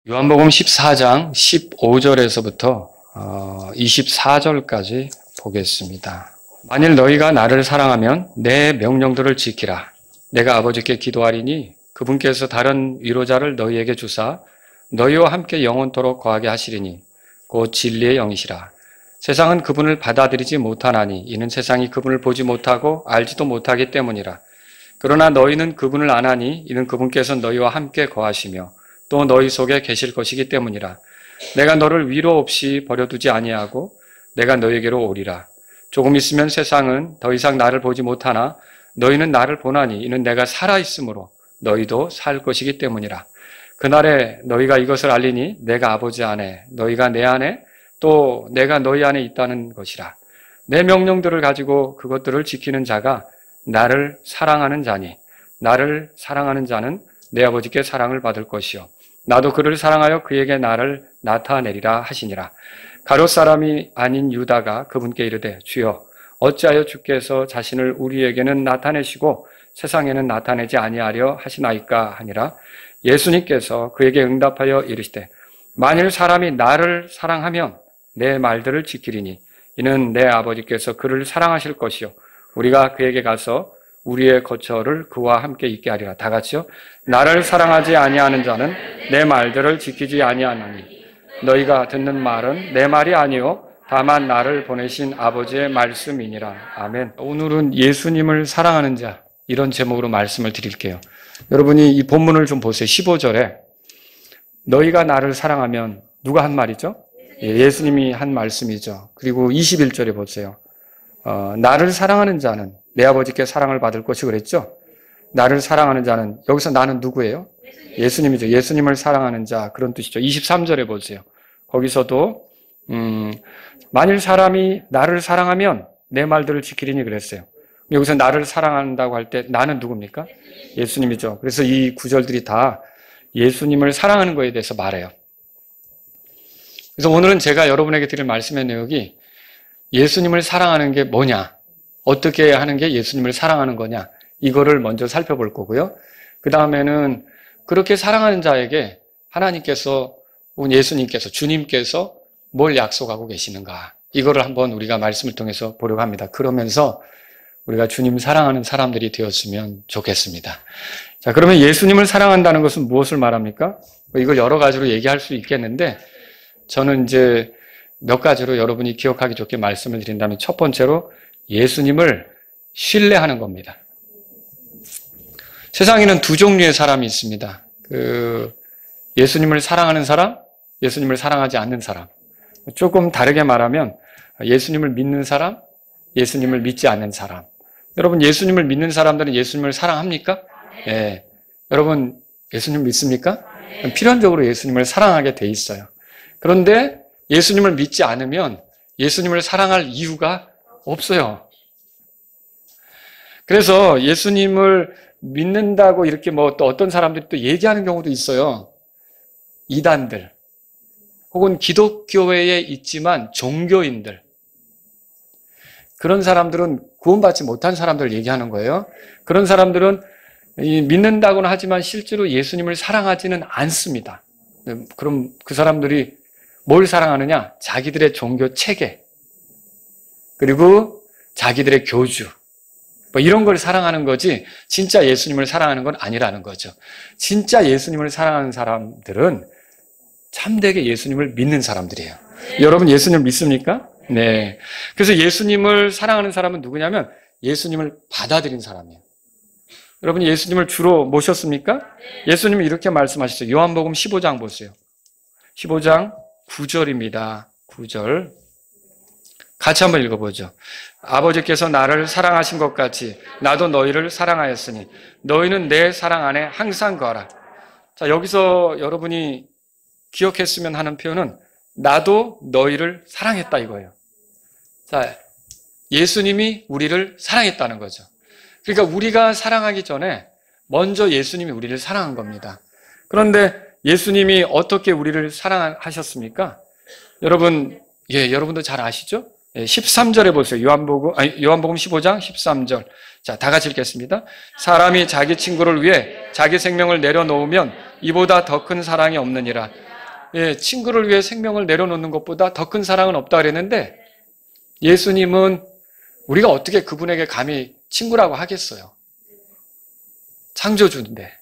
요한복음 14장 15절에서부터 24절까지 보겠습니다. 만일 너희가 나를 사랑하면 내 명령들을 지키라. 내가 아버지께 기도하리니 그분께서 다른 위로자를 너희에게 주사 너희와 함께 영원토록 거하게 하시리니 곧 진리의 영이시라. 세상은 그분을 받아들이지 못하나니 이는 세상이 그분을 보지 못하고 알지도 못하기 때문이라. 그러나 너희는 그분을 아나니 이는 그분께서 너희와 함께 거하시며 또 너희 속에 계실 것이기 때문이라. 내가 너를 위로 없이 버려두지 아니하고 내가 너희에게로 오리라. 조금 있으면 세상은 더 이상 나를 보지 못하나 너희는 나를 보나니 이는 내가 살아있으므로 너희도 살 것이기 때문이라. 그날에 너희가 이것을 알리니 내가 아버지 안에 너희가 내 안에 또 내가 너희 안에 있다는 것이라. 내 명령들을 가지고 그것들을 지키는 자가 나를 사랑하는 자니 나를 사랑하는 자는 내 아버지께 사랑을 받을 것이요 나도 그를 사랑하여 그에게 나를 나타내리라 하시니라. 가롯 사람이 아닌 유다가 그분께 이르되 주여 어찌하여 주께서 자신을 우리에게는 나타내시고 세상에는 나타내지 아니하려 하시나이까 하니라. 예수님께서 그에게 응답하여 이르시되 만일 사람이 나를 사랑하면 내 말들을 지키리니 이는 내 아버지께서 그를 사랑하실 것이요 우리가 그에게 가서 우리의 거처를 그와 함께 있게 하리라. 다 같이요. 나를 사랑하지 아니하는 자는 내 말들을 지키지 아니하나니 너희가 듣는 말은 내 말이 아니요 다만 나를 보내신 아버지의 말씀이니라. 아멘. 오늘은 예수님을 사랑하는 자 이런 제목으로 말씀을 드릴게요. 여러분이 이 본문을 좀 보세요. 15절에 너희가 나를 사랑하면 누가 한 말이죠? 예수님이 한 말씀이죠. 그리고 21절에 보세요. 나를 사랑하는 자는 내 아버지께 사랑을 받을 것이 그랬죠? 나를 사랑하는 자는 여기서 나는 누구예요? 예수님이죠. 예수님을 사랑하는 자 그런 뜻이죠. 23절에 보세요. 거기서도 만일 사람이 나를 사랑하면 내 말들을 지키리니 그랬어요. 여기서 나를 사랑한다고 할 때 나는 누굽니까? 예수님이죠. 그래서 이 구절들이 다 예수님을 사랑하는 것에 대해서 말해요. 그래서 오늘은 제가 여러분에게 드릴 말씀의 내용이 예수님을 사랑하는 게 뭐냐? 어떻게 하는 게 예수님을 사랑하는 거냐? 이거를 먼저 살펴볼 거고요. 그 다음에는 그렇게 사랑하는 자에게 하나님께서, 예수님께서, 주님께서 뭘 약속하고 계시는가? 이거를 한번 우리가 말씀을 통해서 보려고 합니다. 그러면서 우리가 주님 사랑하는 사람들이 되었으면 좋겠습니다. 자, 그러면 예수님을 사랑한다는 것은 무엇을 말합니까? 이걸 여러 가지로 얘기할 수 있겠는데 저는 이제 몇 가지로 여러분이 기억하기 좋게 말씀을 드린다면 첫 번째로 예수님을 신뢰하는 겁니다. 세상에는 두 종류의 사람이 있습니다. 예수님을 사랑하는 사람, 예수님을 사랑하지 않는 사람. 조금 다르게 말하면 예수님을 믿는 사람, 예수님을 믿지 않는 사람. 여러분 예수님을 믿는 사람들은 예수님을 사랑합니까? 네. 여러분 예수님 믿습니까? 필연적으로 예수님을 사랑하게 돼 있어요. 그런데 예수님을 믿지 않으면 예수님을 사랑할 이유가 없어요. 그래서 예수님을 믿는다고 이렇게 또 어떤 사람들이 또 얘기하는 경우도 있어요. 이단들 혹은 기독교회에 있지만 종교인들 그런 사람들은 구원받지 못한 사람들을 얘기하는 거예요. 그런 사람들은 믿는다고는 하지만 실제로 예수님을 사랑하지는 않습니다. 그럼 그 사람들이 뭘 사랑하느냐? 자기들의 종교 체계 그리고 자기들의 교주 이런 걸 사랑하는 거지 진짜 예수님을 사랑하는 건 아니라는 거죠. 진짜 예수님을 사랑하는 사람들은 참되게 예수님을 믿는 사람들이에요. 여러분 예수님을 믿습니까? 네. 그래서 예수님을 사랑하는 사람은 누구냐면 예수님을 받아들인 사람이에요. 여러분 예수님을 주로 모셨습니까? 예수님이 이렇게 말씀하셨어요. 요한복음 15장 보세요. 15장 9절입니다. 9절. 같이 한번 읽어보죠. 아버지께서 나를 사랑하신 것 같이 나도 너희를 사랑하였으니 너희는 내 사랑 안에 항상 거하라. 자, 여기서 여러분이 기억했으면 하는 표현은 나도 너희를 사랑했다 이거예요. 자, 예수님이 우리를 사랑했다는 거죠. 그러니까 우리가 사랑하기 전에 먼저 예수님이 우리를 사랑한 겁니다. 그런데 예수님이 어떻게 우리를 사랑하셨습니까? 여러분도 잘 아시죠? 13절에 보세요. 요한복음 15장 13절. 자, 다 같이 읽겠습니다. 사람이 자기 친구를 위해 자기 생명을 내려놓으면 이보다 더 큰 사랑이 없느니라. 예, 친구를 위해 생명을 내려놓는 것보다 더 큰 사랑은 없다 그랬는데 예수님은 우리가 어떻게 그분에게 감히 친구라고 하겠어요? 창조주인데,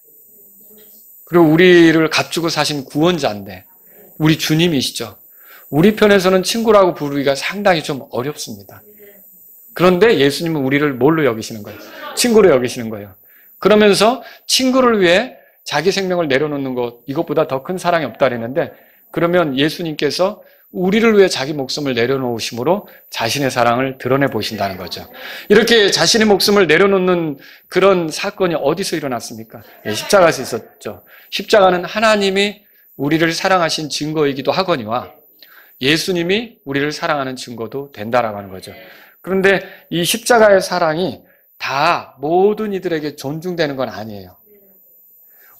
그리고 우리를 값주고 사신 구원자인데, 우리 주님이시죠. 우리 편에서는 친구라고 부르기가 상당히 좀 어렵습니다. 그런데 예수님은 우리를 뭘로 여기시는 거예요? 친구로 여기시는 거예요. 그러면서 친구를 위해 자기 생명을 내려놓는 것, 이것보다 더 큰 사랑이 없다 그랬는데, 그러면 예수님께서 우리를 위해 자기 목숨을 내려놓으심으로 자신의 사랑을 드러내 보신다는 거죠. 이렇게 자신의 목숨을 내려놓는 그런 사건이 어디서 일어났습니까? 예, 십자가에서 있었죠. 십자가는 하나님이 우리를 사랑하신 증거이기도 하거니와 예수님이 우리를 사랑하는 증거도 된다라고 하는 거죠. 그런데 이 십자가의 사랑이 다 모든 이들에게 존중되는 건 아니에요.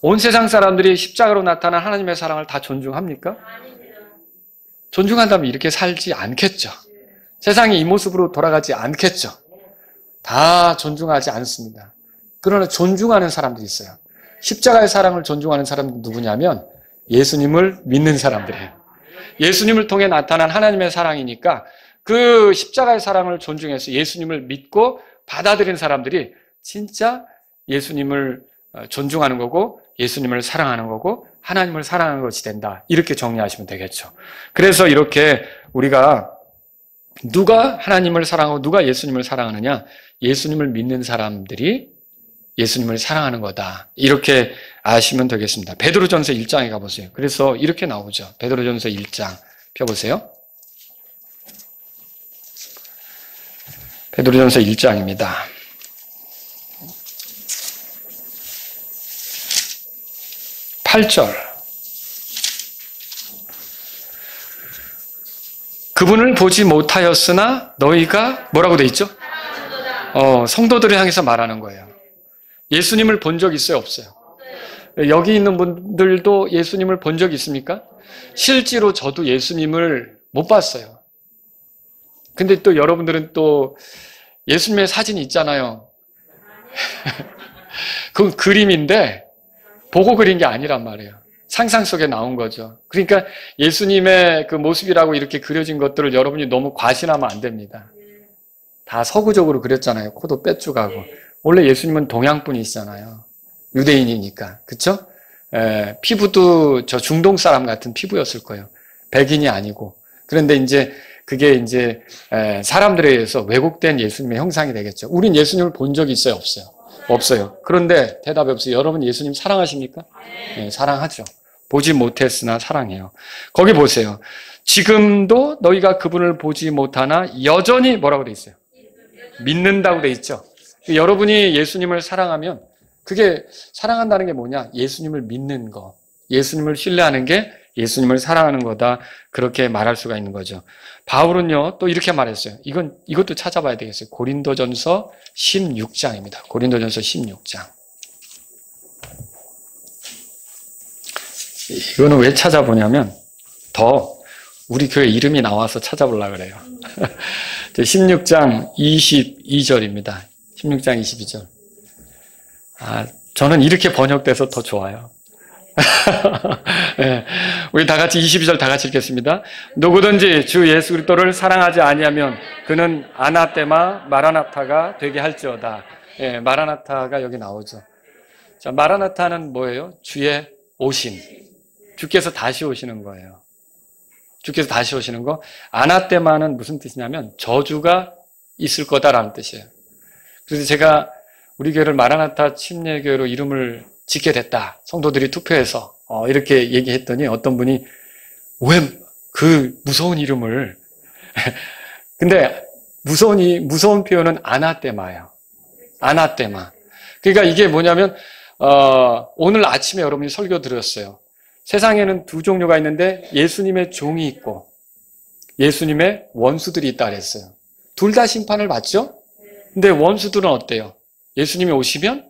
온 세상 사람들이 십자가로 나타난 하나님의 사랑을 다 존중합니까? 존중한다면 이렇게 살지 않겠죠. 세상이 이 모습으로 돌아가지 않겠죠. 다 존중하지 않습니다. 그러나 존중하는 사람들이 있어요. 십자가의 사랑을 존중하는 사람은 누구냐면 예수님을 믿는 사람들이에요. 예수님을 통해 나타난 하나님의 사랑이니까 그 십자가의 사랑을 존중해서 예수님을 믿고 받아들인 사람들이 진짜 예수님을 존중하는 거고 예수님을 사랑하는 거고 하나님을 사랑하는 것이 된다. 이렇게 정리하시면 되겠죠. 그래서 이렇게 우리가 누가 하나님을 사랑하고 누가 예수님을 사랑하느냐? 예수님을 믿는 사람들이 예수님을 사랑하는 거다. 이렇게 아시면 되겠습니다. 베드로전서 1장에 가보세요. 그래서 이렇게 나오죠. 베드로전서 1장 펴보세요. 베드로전서 1장입니다. 8절. 그분을 보지 못하였으나 너희가 뭐라고 돼 있죠? 성도들을 향해서 말하는 거예요. 예수님을 본 적 있어요? 없어요? 여기 있는 분들도 예수님을 본 적 있습니까? 실제로 저도 예수님을 못 봤어요. 근데 또 여러분들은 또 예수님의 사진이 있잖아요. 그건 그림인데 보고 그린 게 아니란 말이에요. 상상 속에 나온 거죠. 그러니까 예수님의 그 모습이라고 이렇게 그려진 것들을 여러분이 너무 과신하면 안 됩니다. 다 서구적으로 그렸잖아요. 코도 빼쭉하고. 원래 예수님은 동양분이시잖아요. 유대인이니까. 그쵸? 피부도 저 중동 사람 같은 피부였을 거예요. 백인이 아니고. 그런데 이제 그게 이제 사람들에 의해서 왜곡된 예수님의 형상이 되겠죠. 우린 예수님을 본 적이 있어요? 없어요? 없어요. 그런데 대답이 없어요. 여러분 예수님 사랑하십니까? 네, 사랑하죠. 보지 못했으나 사랑해요. 거기 보세요. 지금도 너희가 그분을 보지 못하나 여전히 뭐라고 돼 있어요? 믿는다고 돼 있죠. 여러분이 예수님을 사랑하면 그게 사랑한다는 게 뭐냐? 예수님을 믿는 거. 예수님을 신뢰하는 게 예수님을 사랑하는 거다. 그렇게 말할 수가 있는 거죠. 바울은요, 또 이렇게 말했어요. 이것도 찾아봐야 되겠어요. 고린도전서 16장입니다. 고린도전서 16장. 이거는 왜 찾아보냐면, 더 우리 교회 이름이 나와서 찾아보려고 그래요. 16장 22절입니다. 16장 22절. 저는 이렇게 번역돼서 더 좋아요. 네, 우리 다 같이 22절 다 같이 읽겠습니다. 누구든지 주 예수 그리스도를 사랑하지 아니하면 그는 아나테마 마라나타가 되게 할지어다. 네, 마라나타가 여기 나오죠. 자, 마라나타는 뭐예요? 주의 오심. 주께서 다시 오시는 거예요. 주께서 다시 오시는 거. 아나테마는 무슨 뜻이냐면 저주가 있을 거다라는 뜻이에요. 그래서 제가 우리 교회를 마라나타 침례교회로 이름을 짓게 됐다. 성도들이 투표해서 이렇게 얘기했더니 어떤 분이 왜 그 무서운 이름을 근데 무서운 표현은 아나테마예요. 아나테마. 그러니까 이게 뭐냐면 오늘 아침에 여러분이 설교 들었어요. 세상에는 두 종류가 있는데 예수님의 종이 있고 예수님의 원수들이 있다 그랬어요. 둘 다 심판을 받죠? 근데 원수들은 어때요? 예수님이 오시면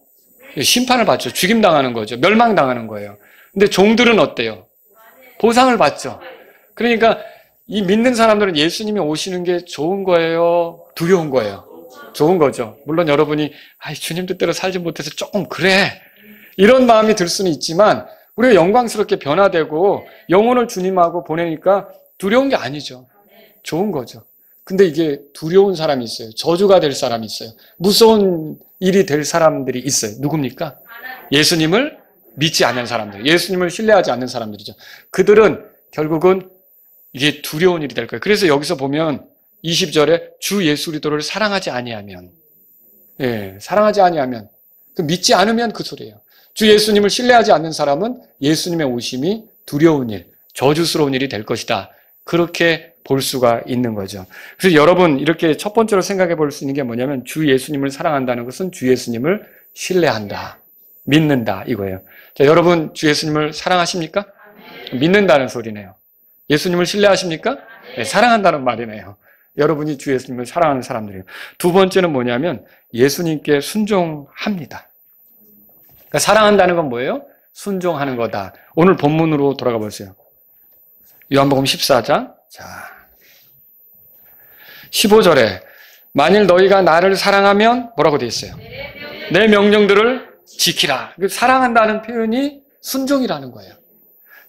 심판을 받죠. 죽임당하는 거죠. 멸망당하는 거예요. 근데 종들은 어때요? 보상을 받죠. 그러니까 이 믿는 사람들은 예수님이 오시는 게 좋은 거예요? 두려운 거예요? 좋은 거죠. 물론 여러분이 주님 뜻대로 살지 못해서 조금 그래. 이런 마음이 들 수는 있지만 우리가 영광스럽게 변화되고 영혼을 주님하고 보내니까 두려운 게 아니죠. 좋은 거죠. 근데 이게 두려운 사람이 있어요. 저주가 될 사람이 있어요. 무서운 일이 될 사람들이 있어요. 누굽니까? 예수님을 믿지 않는 사람들, 예수님을 신뢰하지 않는 사람들이죠. 그들은 결국은 이게 두려운 일이 될 거예요. 그래서 여기서 보면 20절에 주 예수 그리스도를 사랑하지 아니하면, 사랑하지 아니하면, 믿지 않으면 그 소리예요. 주 예수님을 신뢰하지 않는 사람은 예수님의 오심이 두려운 일, 저주스러운 일이 될 것이다. 그렇게 볼 수가 있는 거죠. 그래서 여러분 이렇게 첫 번째로 생각해 볼 수 있는 게 뭐냐면 주 예수님을 사랑한다는 것은 주 예수님을 신뢰한다, 믿는다 이거예요. 자, 여러분 주 예수님을 사랑하십니까? 믿는다는 소리네요. 예수님을 신뢰하십니까? 네, 사랑한다는 말이네요. 여러분이 주 예수님을 사랑하는 사람들이에요. 두 번째는 뭐냐면 예수님께 순종합니다. 그러니까 사랑한다는 건 뭐예요? 순종하는 거다. 오늘 본문으로 돌아가 보세요. 요한복음 14장. 자, 15절에 만일 너희가 나를 사랑하면 뭐라고 되어 있어요? 내 명령들을 지키라. 사랑한다는 표현이 순종이라는 거예요.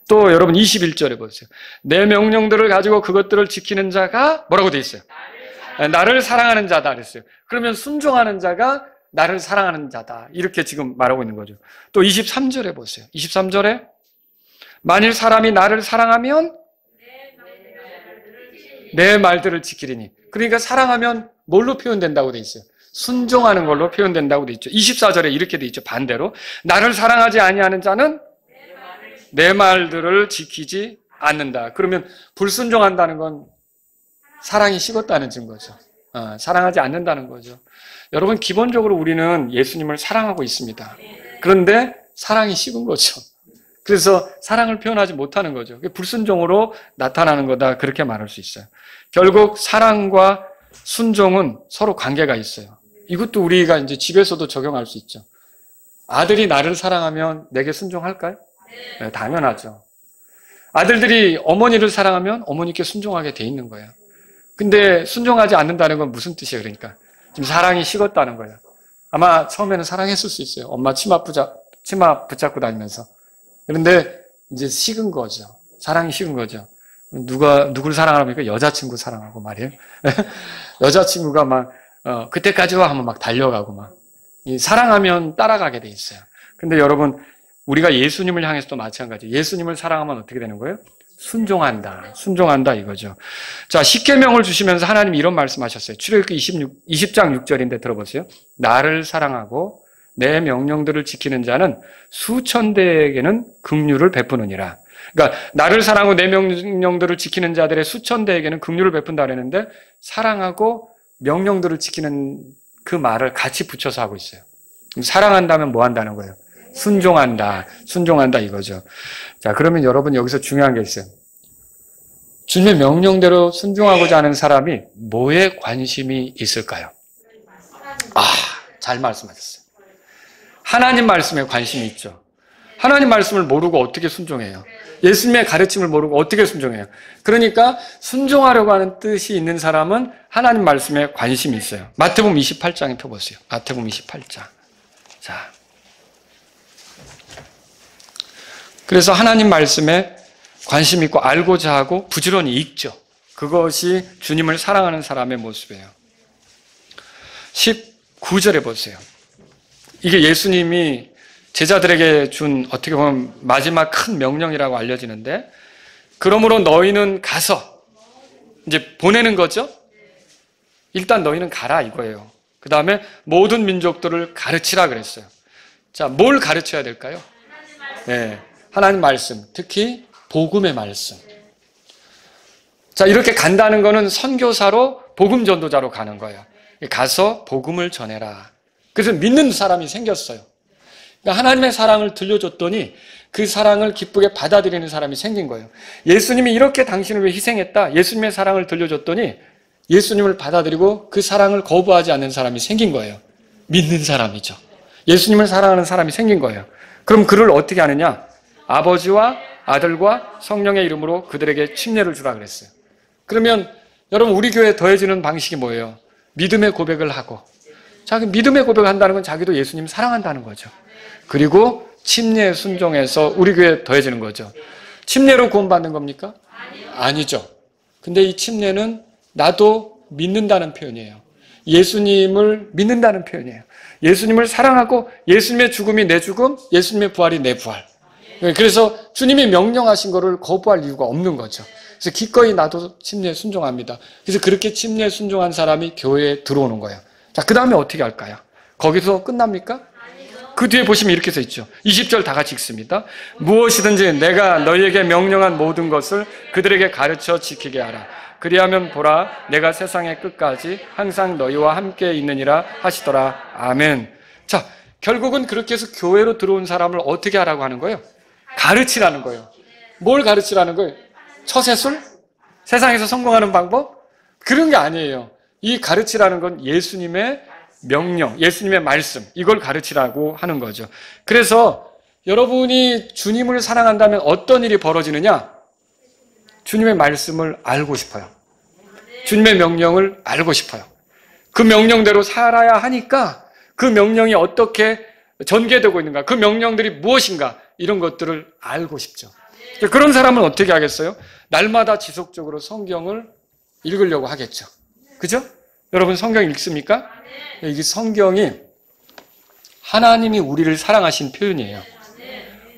또 여러분 21절에 보세요. 내 명령들을 가지고 그것들을 지키는 자가 뭐라고 되어 있어요? 나를 사랑하는 자다 그랬어요. 그러면 순종하는 자가 나를 사랑하는 자다. 이렇게 지금 말하고 있는 거죠. 또 23절에 보세요. 23절에 만일 사람이 나를 사랑하면 내 말들을 지키리니. 그러니까 사랑하면 뭘로 표현된다고 돼 있어요? 순종하는 걸로 표현된다고 돼 있죠. 24절에 이렇게 돼 있죠. 반대로 나를 사랑하지 아니하는 자는 내 말들을 지키지 않는다. 그러면 불순종한다는 건 사랑이 식었다는 증거죠. 사랑하지 않는다는 거죠. 여러분 기본적으로 우리는 예수님을 사랑하고 있습니다. 그런데 사랑이 식은 거죠. 그래서 사랑을 표현하지 못하는 거죠. 불순종으로 나타나는 거다. 그렇게 말할 수 있어요. 결국 사랑과 순종은 서로 관계가 있어요. 이것도 우리가 이제 집에서도 적용할 수 있죠. 아들이 나를 사랑하면 내게 순종할까요? 네, 당연하죠. 아들들이 어머니를 사랑하면 어머니께 순종하게 돼 있는 거예요. 근데 순종하지 않는다는 건 무슨 뜻이에요? 그러니까 지금 사랑이 식었다는 거예요. 아마 처음에는 사랑했을 수 있어요. 엄마 치마 붙잡고 다니면서. 그런데 이제 식은 거죠. 사랑이 식은 거죠. 누구를 사랑하니까 여자친구 사랑하고 말이에요. 여자친구가 막 그때까지 와 하면 막 달려가고 막 사랑하면 따라가게 돼 있어요. 근데 여러분 우리가 예수님을 향해서도 마찬가지. 예수님을 사랑하면 어떻게 되는 거예요? 순종한다 이거죠. 자, 십계명을 주시면서 하나님이 이런 말씀하셨어요. 출애굽기 20장 6절인데 들어보세요. 나를 사랑하고 내 명령들을 지키는 자는 수천 대에게는 긍휼을 베푸느니라. 그러니까 나를 사랑하고 내 명령들을 지키는 자들의 수천 대에게는 긍휼을 베푼다 그랬는데 사랑하고 명령들을 지키는 그 말을 같이 붙여서 하고 있어요. 사랑한다면 뭐 한다는 거예요? 순종한다 이거죠. 자, 그러면 여러분 여기서 중요한 게 있어요. 주님의 명령대로 순종하고자 하는 사람이 뭐에 관심이 있을까요? 잘 말씀하셨어요. 하나님 말씀에 관심이 있죠. 하나님 말씀을 모르고 어떻게 순종해요? 예수님의 가르침을 모르고 어떻게 순종해요? 그러니까 순종하려고 하는 뜻이 있는 사람은 하나님 말씀에 관심이 있어요. 마태복음 28장에 펴보세요. 마태복음 28장. 자, 그래서 하나님 말씀에 관심 있고 알고자 하고 부지런히 읽죠. 그것이 주님을 사랑하는 사람의 모습이에요. 19절에 보세요. 이게 예수님이 제자들에게 준 어떻게 보면 마지막 큰 명령이라고 알려지는데, 그러므로 너희는 가서 이제 보내는 거죠. 일단 너희는 가라 이거예요. 그 다음에 모든 민족들을 가르치라 그랬어요. 자, 뭘 가르쳐야 될까요? 네, 하나님 말씀, 특히 복음의 말씀. 자, 이렇게 간다는 거는 선교사로 복음 전도자로 가는 거예요. 가서 복음을 전해라. 그래서 믿는 사람이 생겼어요. 그러니까 하나님의 사랑을 들려줬더니 그 사랑을 기쁘게 받아들이는 사람이 생긴 거예요. 예수님이 이렇게 당신을 위해 희생했다. 예수님의 사랑을 들려줬더니 예수님을 받아들이고 그 사랑을 거부하지 않는 사람이 생긴 거예요. 믿는 사람이죠. 예수님을 사랑하는 사람이 생긴 거예요. 그럼 그를 어떻게 하느냐? 아버지와 아들과 성령의 이름으로 그들에게 침례를 주라 그랬어요. 그러면 여러분 우리 교회에 더해지는 방식이 뭐예요? 믿음의 고백을 하고, 자기 믿음의 고백을 한다는 건 자기도 예수님 사랑한다는 거죠. 그리고 침례에 순종해서 우리 교회에 더해지는 거죠. 침례로 구원받는 겁니까? 아니죠. 근데 이 침례는 나도 믿는다는 표현이에요. 예수님을 믿는다는 표현이에요. 예수님을 사랑하고 예수님의 죽음이 내 죽음, 예수님의 부활이 내 부활. 그래서 주님이 명령하신 것을 거부할 이유가 없는 거죠. 그래서 기꺼이 나도 침례에 순종합니다. 그래서 그렇게 침례에 순종한 사람이 교회에 들어오는 거예요. 자, 그 다음에 어떻게 할까요? 거기서 끝납니까? 그 뒤에 보시면 이렇게 써 있죠. 20절 다 같이 읽습니다. 무엇이든지 내가 너희에게 명령한 모든 것을 그들에게 가르쳐 지키게 하라. 그리하면 보라, 내가 세상의 끝까지 항상 너희와 함께 있느니라 하시더라. 아멘. 자, 결국은 그렇게 해서 교회로 들어온 사람을 어떻게 하라고 하는 거예요? 가르치라는 거예요. 뭘 가르치라는 거예요? 처세술? 세상에서 성공하는 방법? 그런 게 아니에요. 이 가르치라는 건 예수님의 명령, 예수님의 말씀, 이걸 가르치라고 하는 거죠. 그래서 여러분이 주님을 사랑한다면 어떤 일이 벌어지느냐? 주님의 말씀을 알고 싶어요. 주님의 명령을 알고 싶어요. 그 명령대로 살아야 하니까 그 명령이 어떻게 전개되고 있는가, 그 명령들이 무엇인가, 이런 것들을 알고 싶죠. 그런 사람은 어떻게 하겠어요? 날마다 지속적으로 성경을 읽으려고 하겠죠. 그죠? 여러분 성경 읽습니까? 이게 성경이 하나님이 우리를 사랑하신 표현이에요.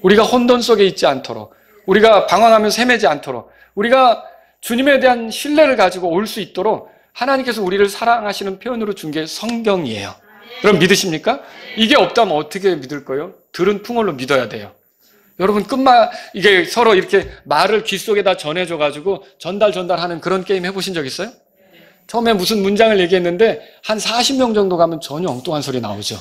우리가 혼돈 속에 있지 않도록, 우리가 방황하면서 헤매지 않도록, 우리가 주님에 대한 신뢰를 가지고 올 수 있도록 하나님께서 우리를 사랑하시는 표현으로 준 게 성경이에요. 여러분 믿으십니까? 이게 없다면 어떻게 믿을 거예요? 들은 풍월로 믿어야 돼요. 여러분 이게 서로 이렇게 말을 귀 속에다 전해줘가지고 전달하는 그런 게임 해보신 적 있어요? 처음에 무슨 문장을 얘기했는데 한 40명 정도 가면 전혀 엉뚱한 소리 나오죠.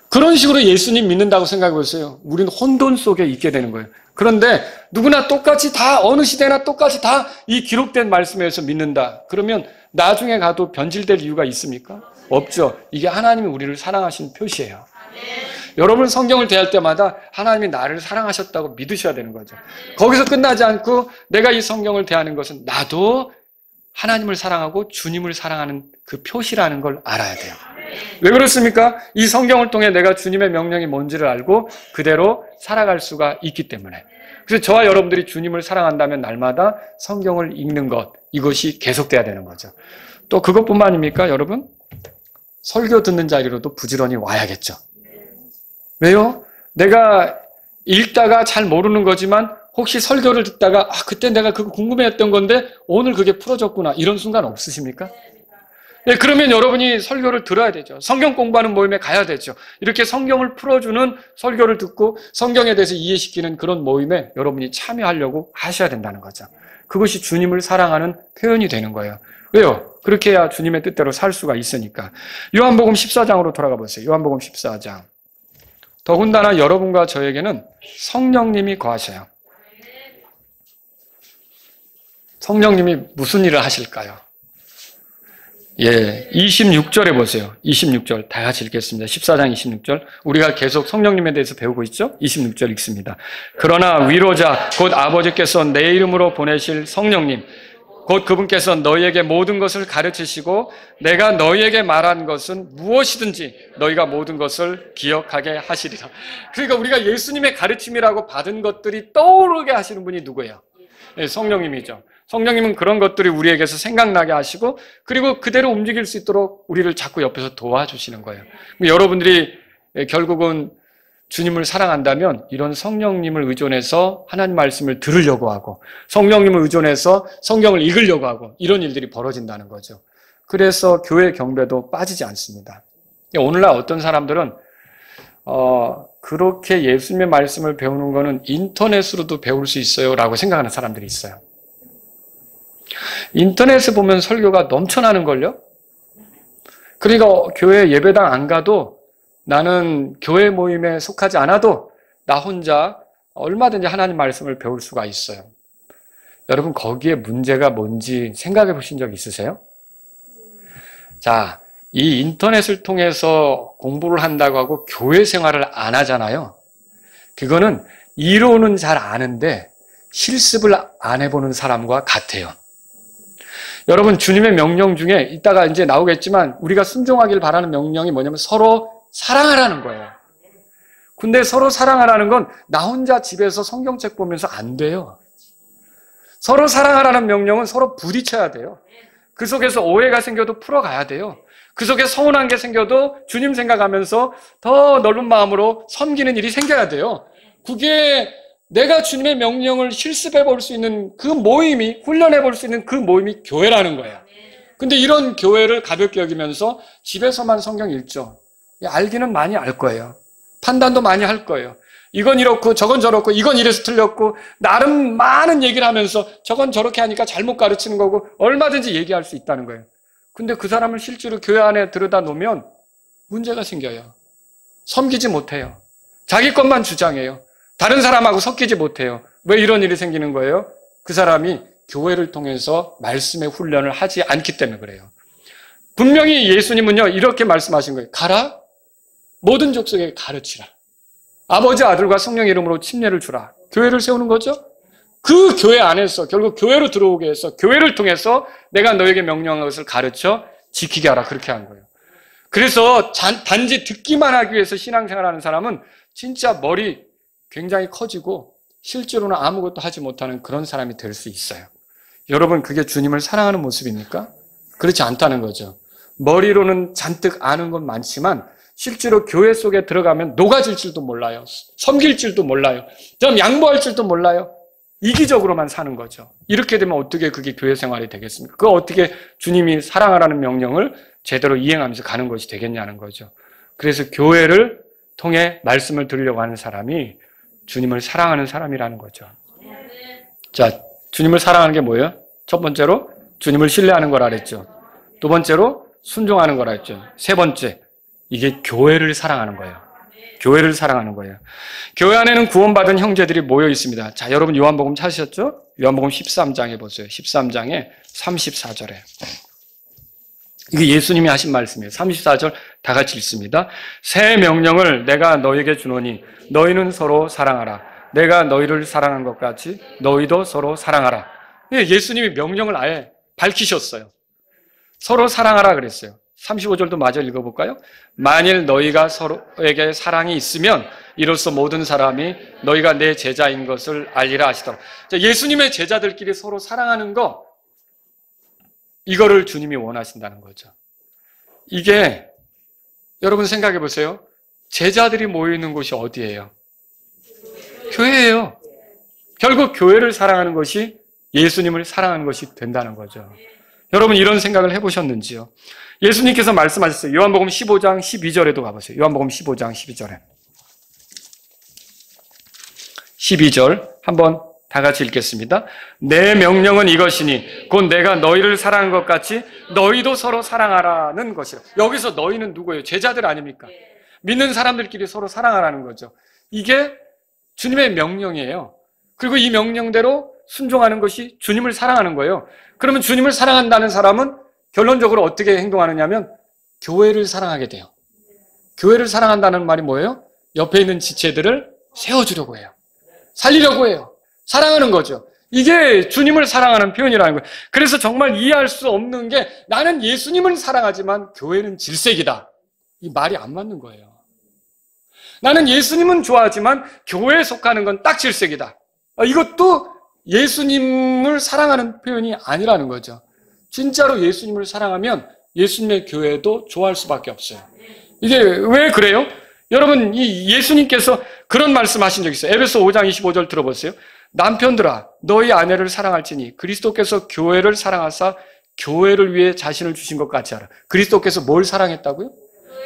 그런 식으로 예수님 믿는다고 생각해 보세요. 우리는 혼돈 속에 있게 되는 거예요. 그런데 누구나 똑같이 다 어느 시대나 똑같이 다 이 기록된 말씀에 의해서 믿는다. 그러면 나중에 가도 변질될 이유가 있습니까? 없죠. 이게 하나님이 우리를 사랑하신 표시예요. 여러분 성경을 대할 때마다 하나님이 나를 사랑하셨다고 믿으셔야 되는 거죠. 거기서 끝나지 않고 내가 이 성경을 대하는 것은 나도 하나님을 사랑하고 주님을 사랑하는 그 표시라는 걸 알아야 돼요. 왜 그렇습니까? 이 성경을 통해 내가 주님의 명령이 뭔지를 알고 그대로 살아갈 수가 있기 때문에. 그래서 저와 여러분들이 주님을 사랑한다면 날마다 성경을 읽는 것, 이것이 계속돼야 되는 거죠. 또 그것뿐만입니까, 여러분? 설교 듣는 자리로도 부지런히 와야겠죠. 왜요? 내가 읽다가 잘 모르는 거지만 혹시 설교를 듣다가 그때 내가 그거 궁금해했던 건데 오늘 그게 풀어졌구나, 이런 순간 없으십니까? 네, 그러면 여러분이 설교를 들어야 되죠. 성경 공부하는 모임에 가야 되죠. 이렇게 성경을 풀어주는 설교를 듣고 성경에 대해서 이해시키는 그런 모임에 여러분이 참여하려고 하셔야 된다는 거죠. 그것이 주님을 사랑하는 표현이 되는 거예요. 왜요? 그렇게 해야 주님의 뜻대로 살 수가 있으니까. 요한복음 14장으로 돌아가 보세요. 요한복음 14장. 더군다나 여러분과 저에게는 성령님이 거하셔요. 성령님이 무슨 일을 하실까요? 26절에 보세요. 26절 다 같이 읽겠습니다. 14장 26절. 우리가 계속 성령님에 대해서 배우고 있죠? 26절 읽습니다. 그러나 위로자 곧 아버지께서 내 이름으로 보내실 성령님 곧 그분께서 너희에게 모든 것을 가르치시고 내가 너희에게 말한 것은 무엇이든지 너희가 모든 것을 기억하게 하시리라. 그러니까 우리가 예수님의 가르침이라고 받은 것들이 떠오르게 하시는 분이 누구예요? 성령님이죠. 성령님은 그런 것들이 우리에게서 생각나게 하시고 그리고 그대로 움직일 수 있도록 우리를 자꾸 옆에서 도와주시는 거예요. 여러분들이 결국은 주님을 사랑한다면 이런 성령님을 의존해서 하나님 말씀을 들으려고 하고 성령님을 의존해서 성경을 읽으려고 하고 이런 일들이 벌어진다는 거죠. 그래서 교회 경배도 빠지지 않습니다. 오늘날 어떤 사람들은 그렇게 예수님의 말씀을 배우는 거는 인터넷으로도 배울 수 있어요 라고 생각하는 사람들이 있어요. 인터넷에 보면 설교가 넘쳐나는걸요? 그러니까 교회 예배당 안 가도 나는 교회 모임에 속하지 않아도 나 혼자 얼마든지 하나님 말씀을 배울 수가 있어요. 여러분 거기에 문제가 뭔지 생각해 보신 적 있으세요? 자, 이 인터넷을 통해서 공부를 한다고 하고 교회 생활을 안 하잖아요. 그거는 이론은 잘 아는데 실습을 안 해보는 사람과 같아요. 여러분 주님의 명령 중에 이따가 이제 나오겠지만 우리가 순종하길 바라는 명령이 뭐냐면 서로 사랑하라는 거예요. 근데 서로 사랑하라는 건 나 혼자 집에서 성경책 보면서 안 돼요. 서로 사랑하라는 명령은 서로 부딪혀야 돼요. 그 속에서 오해가 생겨도 풀어가야 돼요. 그 속에 서운한 게 생겨도 주님 생각하면서 더 넓은 마음으로 섬기는 일이 생겨야 돼요. 그게 내가 주님의 명령을 실습해 볼 수 있는 그 모임이, 훈련해 볼 수 있는 그 모임이 교회라는 거예요. 근데 이런 교회를 가볍게 여기면서 집에서만 성경 읽죠. 알기는 많이 알 거예요. 판단도 많이 할 거예요. 이건 이렇고 저건 저렇고 이건 이래서 틀렸고 나름 많은 얘기를 하면서 저건 저렇게 하니까 잘못 가르치는 거고 얼마든지 얘기할 수 있다는 거예요. 근데 그 사람을 실제로 교회 안에 들여다 놓으면 문제가 생겨요. 섬기지 못해요. 자기 것만 주장해요. 다른 사람하고 섞이지 못해요. 왜 이런 일이 생기는 거예요? 그 사람이 교회를 통해서 말씀의 훈련을 하지 않기 때문에 그래요. 분명히 예수님은요 이렇게 말씀하신 거예요. 가라, 모든 족속에게 가르치라. 아버지, 아들과 성령 이름으로 침례를 주라. 교회를 세우는 거죠. 그 교회 안에서 결국 교회로 들어오게 해서 교회를 통해서 내가 너에게 명령한 것을 가르쳐 지키게 하라. 그렇게 한 거예요. 그래서 단지 듣기만 하기 위해서 신앙생활하는 사람은 진짜 머리 굉장히 커지고 실제로는 아무것도 하지 못하는 그런 사람이 될 수 있어요. 여러분, 그게 주님을 사랑하는 모습입니까? 그렇지 않다는 거죠. 머리로는 잔뜩 아는 건 많지만 실제로 교회 속에 들어가면 녹아질 줄도 몰라요. 섬길 줄도 몰라요. 좀 양보할 줄도 몰라요. 이기적으로만 사는 거죠. 이렇게 되면 어떻게 그게 교회 생활이 되겠습니까? 그거 어떻게 주님이 사랑하라는 명령을 제대로 이행하면서 가는 것이 되겠냐는 거죠. 그래서 교회를 통해 말씀을 들으려고 하는 사람이 주님을 사랑하는 사람이라는 거죠. 자, 주님을 사랑하는 게 뭐예요? 첫 번째로 주님을 신뢰하는 거라 그랬죠. 두 번째로 순종하는 거라 했죠. 세 번째, 이게 교회를 사랑하는 거예요. 교회를 사랑하는 거예요. 교회 안에는 구원받은 형제들이 모여 있습니다. 자, 여러분 요한복음 찾으셨죠? 요한복음 13장에 보세요. 13장에 34절에. 이게 예수님이 하신 말씀이에요. 34절 다 같이 읽습니다. 새 명령을 내가 너에게 주노니 너희는 서로 사랑하라. 내가 너희를 사랑한 것 같이 너희도 서로 사랑하라. 예수님이 명령을 아예 밝히셨어요. 서로 사랑하라 그랬어요. 35절도 마저 읽어볼까요? 만일 너희가 서로에게 사랑이 있으면 이로써 모든 사람이 너희가 내 제자인 것을 알리라 하시더라. 예수님의 제자들끼리 서로 사랑하는 거, 이거를 주님이 원하신다는 거죠. 이게 여러분 생각해 보세요. 제자들이 모여있는 곳이 어디예요? 교회예요. 결국 교회를 사랑하는 것이 예수님을 사랑하는 것이 된다는 거죠. 여러분 이런 생각을 해보셨는지요? 예수님께서 말씀하셨어요. 요한복음 15장 12절에도 가보세요. 요한복음 15장 12절에. 12절 한번 다 같이 읽겠습니다. 내 명령은 이것이니 곧 내가 너희를 사랑한 것 같이 너희도 서로 사랑하라는 것이라. 여기서 너희는 누구예요? 제자들 아닙니까? 믿는 사람들끼리 서로 사랑하라는 거죠. 이게 주님의 명령이에요. 그리고 이 명령대로 순종하는 것이 주님을 사랑하는 거예요. 그러면 주님을 사랑한다는 사람은 결론적으로 어떻게 행동하느냐면 교회를 사랑하게 돼요. 교회를 사랑한다는 말이 뭐예요? 옆에 있는 지체들을 세워주려고 해요. 살리려고 해요. 사랑하는 거죠. 이게 주님을 사랑하는 표현이라는 거예요. 그래서 정말 이해할 수 없는 게 나는 예수님을 사랑하지만 교회는 질색이다. 이 말이 안 맞는 거예요. 나는 예수님은 좋아하지만 교회에 속하는 건 딱 질색이다. 이것도 예수님을 사랑하는 표현이 아니라는 거죠. 진짜로 예수님을 사랑하면 예수님의 교회도 좋아할 수밖에 없어요. 이게 왜 그래요? 여러분, 이 예수님께서 그런 말씀 하신 적 있어요. 에베소 5장 25절 들어보세요. 남편들아, 너희 아내를 사랑할지니 그리스도께서 교회를 사랑하사 교회를 위해 자신을 주신 것 같이 하라. 그리스도께서 뭘 사랑했다고요?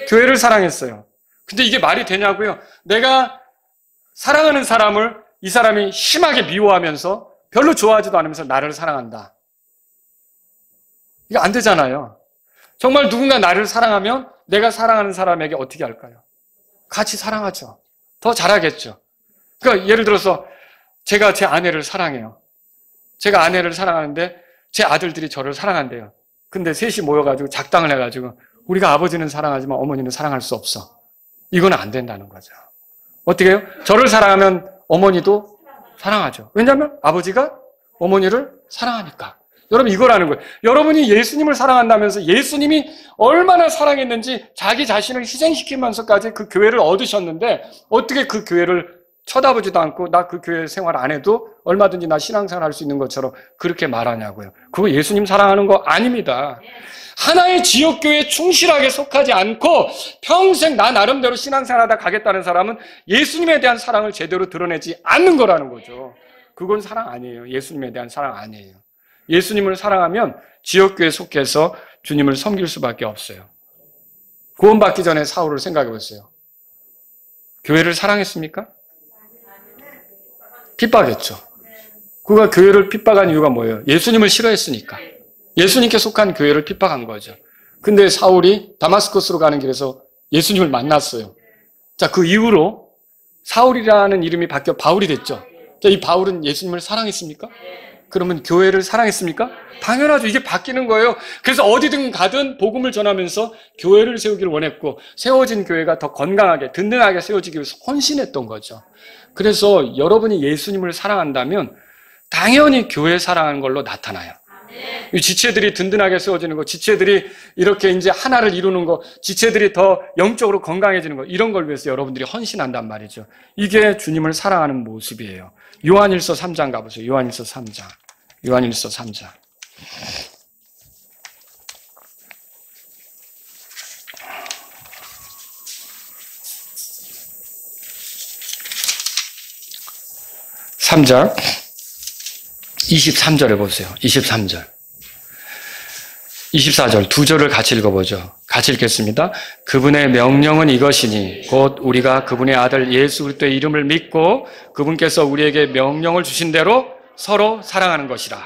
교회를 사랑했어요. 근데 이게 말이 되냐고요? 내가 사랑하는 사람을 이 사람이 심하게 미워하면서 별로 좋아하지도 않으면서 나를 사랑한다. 이거 안 되잖아요. 정말 누군가 나를 사랑하면 내가 사랑하는 사람에게 어떻게 할까요? 같이 사랑하죠. 더 잘하겠죠. 그러니까 예를 들어서 제가 제 아내를 사랑해요. 제가 아내를 사랑하는데 제 아들들이 저를 사랑한대요. 근데 셋이 모여가지고 작당을 해가지고 우리가 아버지는 사랑하지만 어머니는 사랑할 수 없어. 이건 안 된다는 거죠. 어떻게 해요? 저를 사랑하면 어머니도 사랑하죠. 왜냐하면 아버지가 어머니를 사랑하니까. 여러분 이거라는 거예요. 여러분이 예수님을 사랑한다면서 예수님이 얼마나 사랑했는지 자기 자신을 희생시키면서까지 그 교회를 얻으셨는데 어떻게 그 교회를 쳐다보지도 않고 나 그 교회 생활 안 해도 얼마든지 나 신앙생활 할 수 있는 것처럼 그렇게 말하냐고요. 그거 예수님 사랑하는 거 아닙니다. 하나의 지역교회에 충실하게 속하지 않고 평생 나 나름대로 신앙생활하다 가겠다는 사람은 예수님에 대한 사랑을 제대로 드러내지 않는 거라는 거죠. 그건 사랑 아니에요. 예수님에 대한 사랑 아니에요. 예수님을 사랑하면 지역교회에 속해서 주님을 섬길 수밖에 없어요. 구원받기 전에 사울을 생각해 보세요. 교회를 사랑했습니까? 핍박했죠. 그가 교회를 핍박한 이유가 뭐예요? 예수님을 싫어했으니까. 예수님께 속한 교회를 핍박한 거죠. 근데 사울이 다마스커스로 가는 길에서 예수님을 만났어요. 자, 그 이후로 사울이라는 이름이 바뀌어 바울이 됐죠. 자, 이 바울은 예수님을 사랑했습니까? 그러면 교회를 사랑했습니까? 당연하죠. 이게 바뀌는 거예요. 그래서 어디든 가든 복음을 전하면서 교회를 세우기를 원했고 세워진 교회가 더 건강하게 든든하게 세워지기 위해서 헌신했던 거죠. 그래서 여러분이 예수님을 사랑한다면 당연히 교회 사랑하는 걸로 나타나요. 이 지체들이 든든하게 세워지는 거, 지체들이 이렇게 이제 하나를 이루는 거, 지체들이 더 영적으로 건강해지는 거, 이런 걸 위해서 여러분들이 헌신한단 말이죠. 이게 주님을 사랑하는 모습이에요. 요한일서 3장 가보세요. 요한일서 3장. 요한일서 3장. (3장) 23절에 보세요. 23절. 24절 두 절을 같이 읽어보죠. 같이 읽겠습니다. 그분의 명령은 이것이니 곧 우리가 그분의 아들 예수 그리스도의 이름을 믿고 그분께서 우리에게 명령을 주신 대로 서로 사랑하는 것이라.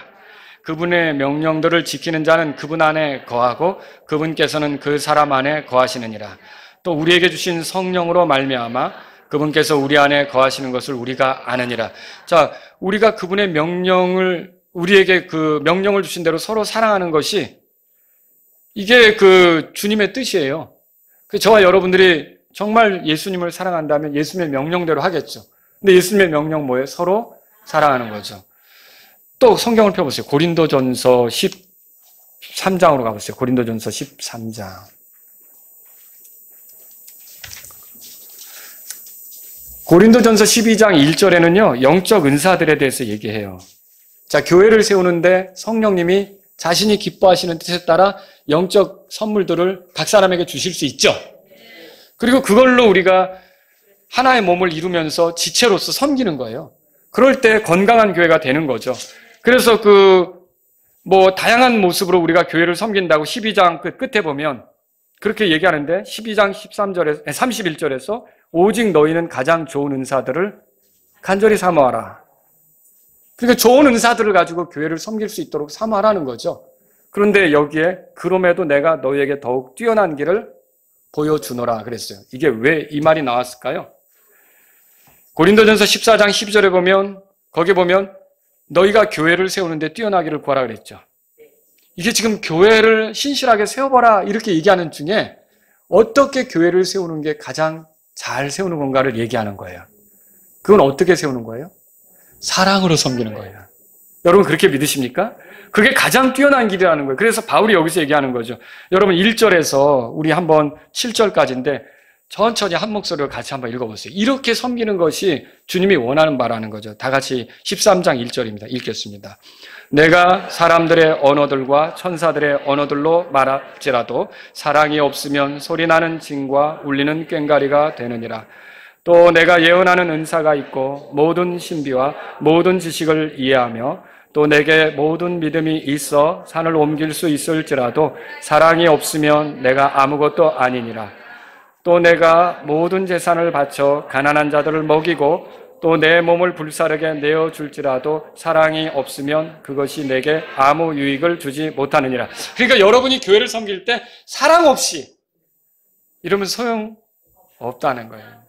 그분의 명령들을 지키는 자는 그분 안에 거하고 그분께서는 그 사람 안에 거하시느니라. 또 우리에게 주신 성령으로 말미암아 그분께서 우리 안에 거하시는 것을 우리가 아느니라. 자, 우리가 그분의 우리에게 그 명령을 주신 대로 서로 사랑하는 것이 이게 그 주님의 뜻이에요. 저와 여러분들이 정말 예수님을 사랑한다면 예수님의 명령대로 하겠죠. 근데 예수님의 명령 뭐예요? 서로 사랑하는 거죠. 또 성경을 펴보세요. 고린도전서 13장으로 가보세요. 고린도전서 13장. 고린도전서 12장 1절에는요, 영적 은사들에 대해서 얘기해요. 자, 교회를 세우는데 성령님이 자신이 기뻐하시는 뜻에 따라 영적 선물들을 각 사람에게 주실 수 있죠. 그리고 그걸로 우리가 하나의 몸을 이루면서 지체로서 섬기는 거예요. 그럴 때 건강한 교회가 되는 거죠. 그래서 다양한 모습으로 우리가 교회를 섬긴다고 12장 끝에 보면 그렇게 얘기하는데 12장 31절에서 오직 너희는 가장 좋은 은사들을 간절히 사모하라. 그러니까 좋은 은사들을 가지고 교회를 섬길 수 있도록 사모하라는 거죠. 그런데 여기에 그럼에도 내가 너희에게 더욱 뛰어난 길을 보여주노라 그랬어요. 이게 왜 이 말이 나왔을까요? 고린도전서 14장 12절에 보면 거기 보면 너희가 교회를 세우는데 뛰어나기를 구하라 그랬죠. 이게 지금 교회를 신실하게 세워봐라 이렇게 얘기하는 중에 어떻게 교회를 세우는 게 가장 잘 세우는 건가를 얘기하는 거예요. 그건 어떻게 세우는 거예요? 사랑으로 섬기는 거예요. 여러분 그렇게 믿으십니까? 그게 가장 뛰어난 길이라는 거예요. 그래서 바울이 여기서 얘기하는 거죠. 여러분 1절에서 우리 한번 7절까지인데 천천히 한 목소리로 같이 한번 읽어보세요. 이렇게 섬기는 것이 주님이 원하는 바라는 거죠. 다 같이 13장 1절입니다. 읽겠습니다. 내가 사람들의 언어들과 천사들의 언어들로 말할지라도 사랑이 없으면 소리나는 징과 울리는 꽹과리가 되느니라. 또 내가 예언하는 은사가 있고 모든 신비와 모든 지식을 이해하며 또 내게 모든 믿음이 있어 산을 옮길 수 있을지라도 사랑이 없으면 내가 아무것도 아니니라. 또 내가 모든 재산을 바쳐 가난한 자들을 먹이고 또 내 몸을 불사르게 내어줄지라도 사랑이 없으면 그것이 내게 아무 유익을 주지 못하느니라. 그러니까 여러분이 교회를 섬길 때 사랑 없이 이러면 소용없다는 거예요.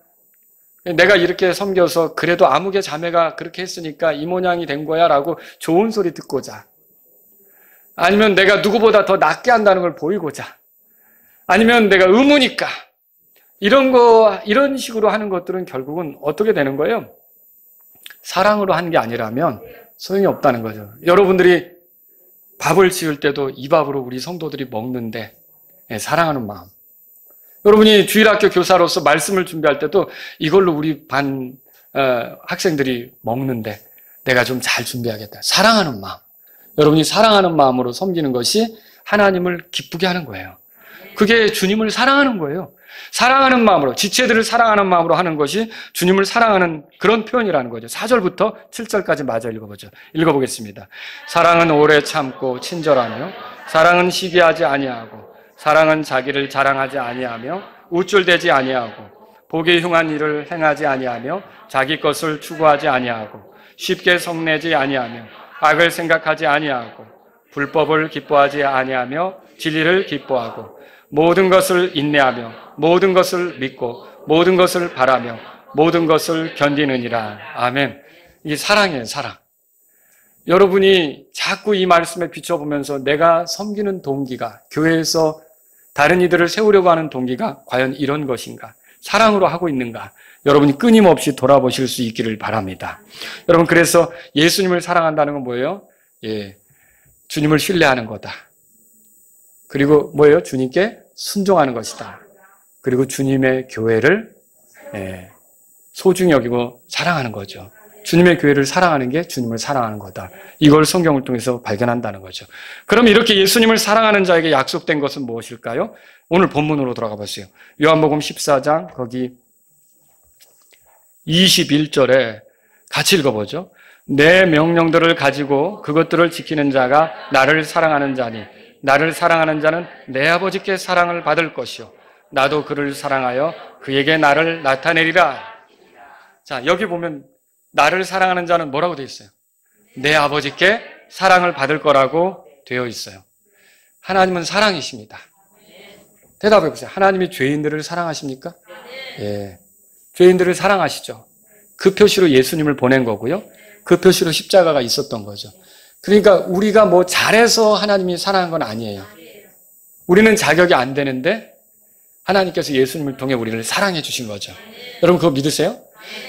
내가 이렇게 섬겨서 그래도 아무개 자매가 그렇게 했으니까 이 모양이 된 거야 라고 좋은 소리 듣고자, 아니면 내가 누구보다 더 낫게 한다는 걸 보이고자, 아니면 내가 의무니까 이런 식으로 하는 것들은 결국은 어떻게 되는 거예요? 사랑으로 하는 게 아니라면 소용이 없다는 거죠. 여러분들이 밥을 지을 때도 이 밥으로 우리 성도들이 먹는데 사랑하는 마음. 여러분이 주일학교 교사로서 말씀을 준비할 때도 이걸로 우리 반 학생들이 먹는데 내가 좀 잘 준비하겠다. 사랑하는 마음. 여러분이 사랑하는 마음으로 섬기는 것이 하나님을 기쁘게 하는 거예요. 그게 주님을 사랑하는 거예요. 사랑하는 마음으로, 지체들을 사랑하는 마음으로 하는 것이 주님을 사랑하는 그런 표현이라는 거죠. 4절부터 7절까지 마저 읽어보겠습니다. 사랑은 오래 참고 친절하며, 사랑은 시기하지 아니하고, 사랑은 자기를 자랑하지 아니하며, 우쭐대지 아니하고, 보기 흉한 일을 행하지 아니하며, 자기 것을 추구하지 아니하고, 쉽게 성내지 아니하며, 악을 생각하지 아니하고, 불법을 기뻐하지 아니하며, 진리를 기뻐하고, 모든 것을 인내하며, 모든 것을 믿고, 모든 것을 바라며, 모든 것을 견디느니라. 아멘. 이게 사랑이에요, 사랑. 여러분이 자꾸 이 말씀에 비춰보면서 내가 섬기는 동기가, 교회에서 다른 이들을 세우려고 하는 동기가 과연 이런 것인가? 사랑으로 하고 있는가? 여러분이 끊임없이 돌아보실 수 있기를 바랍니다. 여러분, 그래서 예수님을 사랑한다는 건 뭐예요? 주님을 신뢰하는 거다. 그리고 뭐예요? 주님께 순종하는 것이다. 그리고 주님의 교회를 소중히 여기고 사랑하는 거죠. 주님의 교회를 사랑하는 게 주님을 사랑하는 거다. 이걸 성경을 통해서 발견한다는 거죠. 그럼 이렇게 예수님을 사랑하는 자에게 약속된 것은 무엇일까요? 오늘 본문으로 돌아가 보세요. 요한복음 14장 거기 21절에 같이 읽어보죠. 내 명령들을 가지고 그것들을 지키는 자가 나를 사랑하는 자니 나를 사랑하는 자는 내 아버지께 사랑을 받을 것이요 나도 그를 사랑하여 그에게 나를 나타내리라. 자, 여기 보면 나를 사랑하는 자는 뭐라고 되어 있어요? 내 아버지께 사랑을 받을 거라고 되어 있어요. 하나님은 사랑이십니다. 대답해 보세요. 하나님이 죄인들을 사랑하십니까? 예, 죄인들을 사랑하시죠. 그 표시로 예수님을 보낸 거고요. 그 표시로 십자가가 있었던 거죠. 그러니까 우리가 뭐 잘해서 하나님이 사랑한 건 아니에요. 우리는 자격이 안 되는데 하나님께서 예수님을 통해 우리를 사랑해 주신 거죠. 여러분 그거 믿으세요?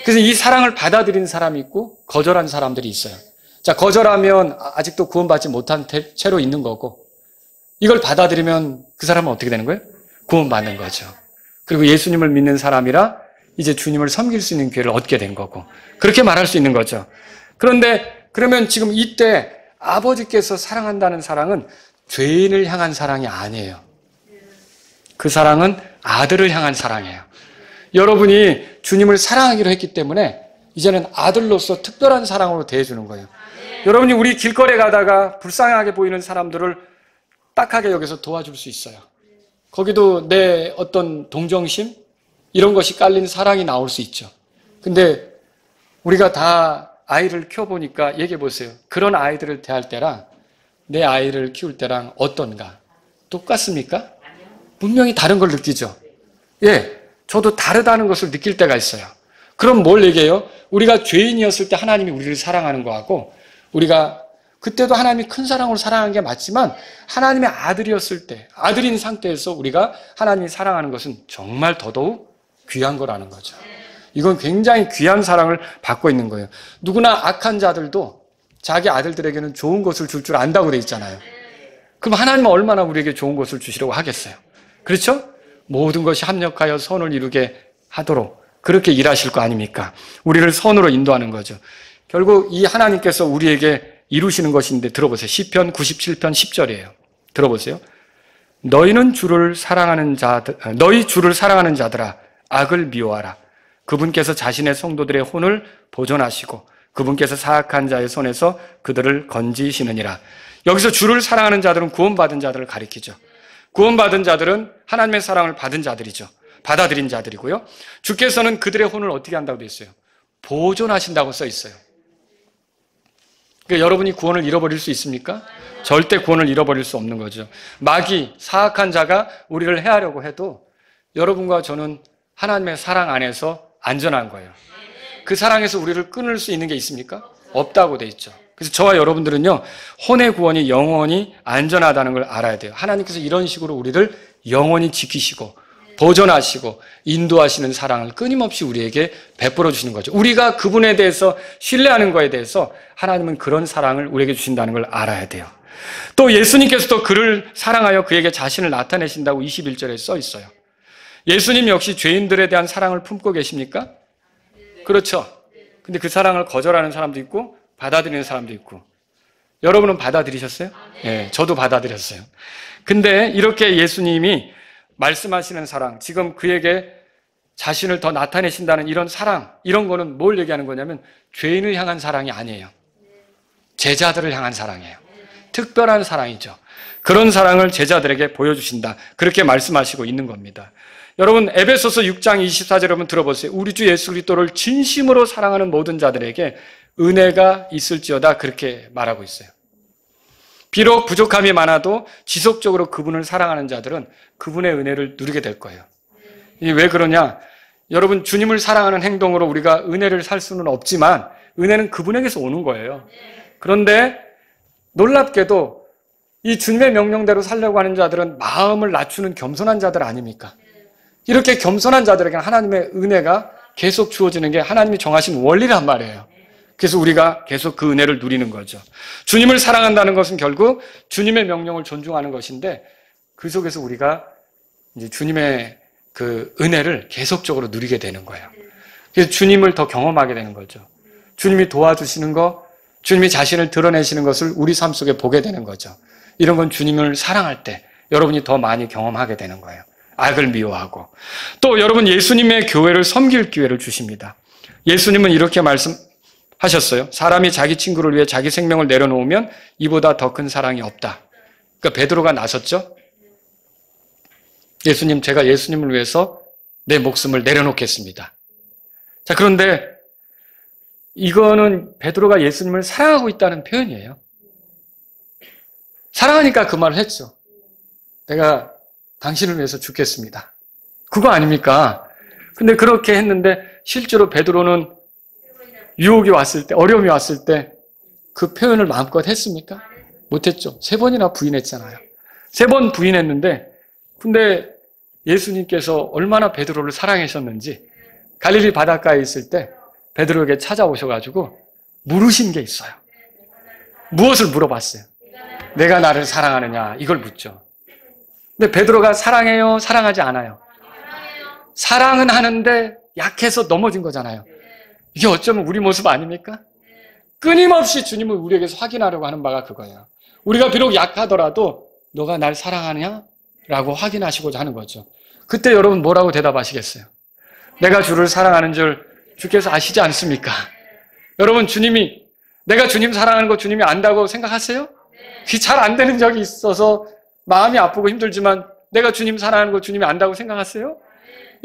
그래서 이 사랑을 받아들인 사람이 있고 거절한 사람들이 있어요. 자, 거절하면 아직도 구원받지 못한 채로 있는 거고, 이걸 받아들이면 그 사람은 어떻게 되는 거예요? 구원받는 거죠. 그리고 예수님을 믿는 사람이라 이제 주님을 섬길 수 있는 기회를 얻게 된 거고, 그렇게 말할 수 있는 거죠. 그런데 그러면 지금 이때 아버지께서 사랑한다는 사랑은 죄인을 향한 사랑이 아니에요. 그 사랑은 아들을 향한 사랑이에요. 여러분이 주님을 사랑하기로 했기 때문에 이제는 아들로서 특별한 사랑으로 대해주는 거예요. 여러분이 우리 길거리에 가다가 불쌍하게 보이는 사람들을 딱하게 여기서 도와줄 수 있어요. 거기도 내 어떤 동정심? 이런 것이 깔린 사랑이 나올 수 있죠. 근데 우리가 다 아이를 키워보니까 얘기해 보세요. 그런 아이들을 대할 때랑 내 아이를 키울 때랑 어떤가? 똑같습니까? 분명히 다른 걸 느끼죠. 예, 저도 다르다는 것을 느낄 때가 있어요. 그럼 뭘 얘기해요? 우리가 죄인이었을 때 하나님이 우리를 사랑하는 거하고, 우리가 그때도 하나님이 큰 사랑으로 사랑한 게 맞지만 하나님의 아들이었을 때, 아들인 상태에서 우리가 하나님이 사랑하는 것은 정말 더더욱 귀한 거라는 거죠. 이건 굉장히 귀한 사랑을 받고 있는 거예요. 누구나 악한 자들도 자기 아들들에게는 좋은 것을 줄 줄 안다고 돼 있잖아요. 그럼 하나님은 얼마나 우리에게 좋은 것을 주시려고 하겠어요? 그렇죠? 모든 것이 합력하여 선을 이루게 하도록 그렇게 일하실 거 아닙니까? 우리를 선으로 인도하는 거죠. 결국 이 하나님께서 우리에게 이루시는 것인데 들어보세요. 시편 97편 10절이에요. 들어보세요. 너희 주를 사랑하는 자들아 악을 미워하라. 그분께서 자신의 성도들의 혼을 보존하시고 그분께서 사악한 자의 손에서 그들을 건지시느니라. 여기서 주를 사랑하는 자들은 구원받은 자들을 가리키죠. 구원받은 자들은 하나님의 사랑을 받은 자들이죠. 받아들인 자들이고요. 주께서는 그들의 혼을 어떻게 한다고 되어 있어요? 보존하신다고 써 있어요. 그러니까 여러분이 구원을 잃어버릴 수 있습니까? 절대 구원을 잃어버릴 수 없는 거죠. 마귀, 사악한 자가 우리를 해하려고 해도 여러분과 저는 하나님의 사랑 안에서 안전한 거예요. 그 사랑에서 우리를 끊을 수 있는 게 있습니까? 없다고 돼 있죠. 그래서 저와 여러분들은요, 혼의 구원이 영원히 안전하다는 걸 알아야 돼요. 하나님께서 이런 식으로 우리를 영원히 지키시고 보존하시고 인도하시는 사랑을 끊임없이 우리에게 베풀어 주시는 거죠. 우리가 그분에 대해서 신뢰하는 거에 대해서 하나님은 그런 사랑을 우리에게 주신다는 걸 알아야 돼요. 또 예수님께서도 그를 사랑하여 그에게 자신을 나타내신다고 21절에 써 있어요. 예수님 역시 죄인들에 대한 사랑을 품고 계십니까? 그렇죠. 근데 그 사랑을 거절하는 사람도 있고 받아들이는 사람도 있고. 여러분은 받아들이셨어요? 네, 저도 받아들였어요. 근데 이렇게 예수님이 말씀하시는 사랑, 지금 그에게 자신을 더 나타내신다는 이런 사랑, 이런 거는 뭘 얘기하는 거냐면 죄인을 향한 사랑이 아니에요. 제자들을 향한 사랑이에요. 특별한 사랑이죠. 그런 사랑을 제자들에게 보여주신다. 그렇게 말씀하시고 있는 겁니다. 여러분, 에베소서 6장 24절 한번 들어보세요. 우리 주 예수 그리스도를 진심으로 사랑하는 모든 자들에게 은혜가 있을지어다. 그렇게 말하고 있어요. 비록 부족함이 많아도 지속적으로 그분을 사랑하는 자들은 그분의 은혜를 누리게 될 거예요. 왜 그러냐? 여러분, 주님을 사랑하는 행동으로 우리가 은혜를 살 수는 없지만 은혜는 그분에게서 오는 거예요. 그런데 놀랍게도 이 주님의 명령대로 살려고 하는 자들은 마음을 낮추는 겸손한 자들 아닙니까? 이렇게 겸손한 자들에게는 하나님의 은혜가 계속 주어지는 게 하나님이 정하신 원리란 말이에요. 그래서 우리가 계속 그 은혜를 누리는 거죠. 주님을 사랑한다는 것은 결국 주님의 명령을 존중하는 것인데 그 속에서 우리가 이제 주님의 그 은혜를 계속적으로 누리게 되는 거예요. 그래서 주님을 더 경험하게 되는 거죠. 주님이 도와주시는 거, 주님이 자신을 드러내시는 것을 우리 삶 속에 보게 되는 거죠. 이런 건 주님을 사랑할 때 여러분이 더 많이 경험하게 되는 거예요. 악을 미워하고. 또 여러분, 예수님의 교회를 섬길 기회를 주십니다. 예수님은 이렇게 말씀하셨어요. 사람이 자기 친구를 위해 자기 생명을 내려놓으면 이보다 더 큰 사랑이 없다. 그러니까 베드로가 나섰죠. 예수님, 제가 예수님을 위해서 내 목숨을 내려놓겠습니다. 자, 그런데 이거는 베드로가 예수님을 사랑하고 있다는 표현이에요. 사랑하니까 그 말을 했죠. 내가 당신을 위해서 죽겠습니다. 그거 아닙니까? 근데 그렇게 했는데 실제로 베드로는 유혹이 왔을 때, 어려움이 왔을 때 그 표현을 마음껏 했습니까? 못했죠. 3번이나 부인했잖아요. 3번 부인했는데 근데 예수님께서 얼마나 베드로를 사랑하셨는지 갈릴리 바닷가에 있을 때 베드로에게 찾아오셔가지고 물으신 게 있어요. 무엇을 물어봤어요? 내가 나를 사랑하느냐, 이걸 묻죠. 근데 베드로가 사랑해요? 사랑하지 않아요? 사랑은 하는데 약해서 넘어진 거잖아요. 이게 어쩌면 우리 모습 아닙니까? 끊임없이 주님을 우리에게서 확인하려고 하는 바가 그거예요. 우리가 비록 약하더라도 너가 날 사랑하느냐? 라고 확인하시고자 하는 거죠. 그때 여러분 뭐라고 대답하시겠어요? 내가 주를 사랑하는 줄 주께서 아시지 않습니까? 여러분, 주님이, 내가 주님 사랑하는 거 주님이 안다고 생각하세요? 그게 잘 안 되는 적이 있어서 마음이 아프고 힘들지만 내가 주님 사랑하는 거 주님이 안다고 생각하세요?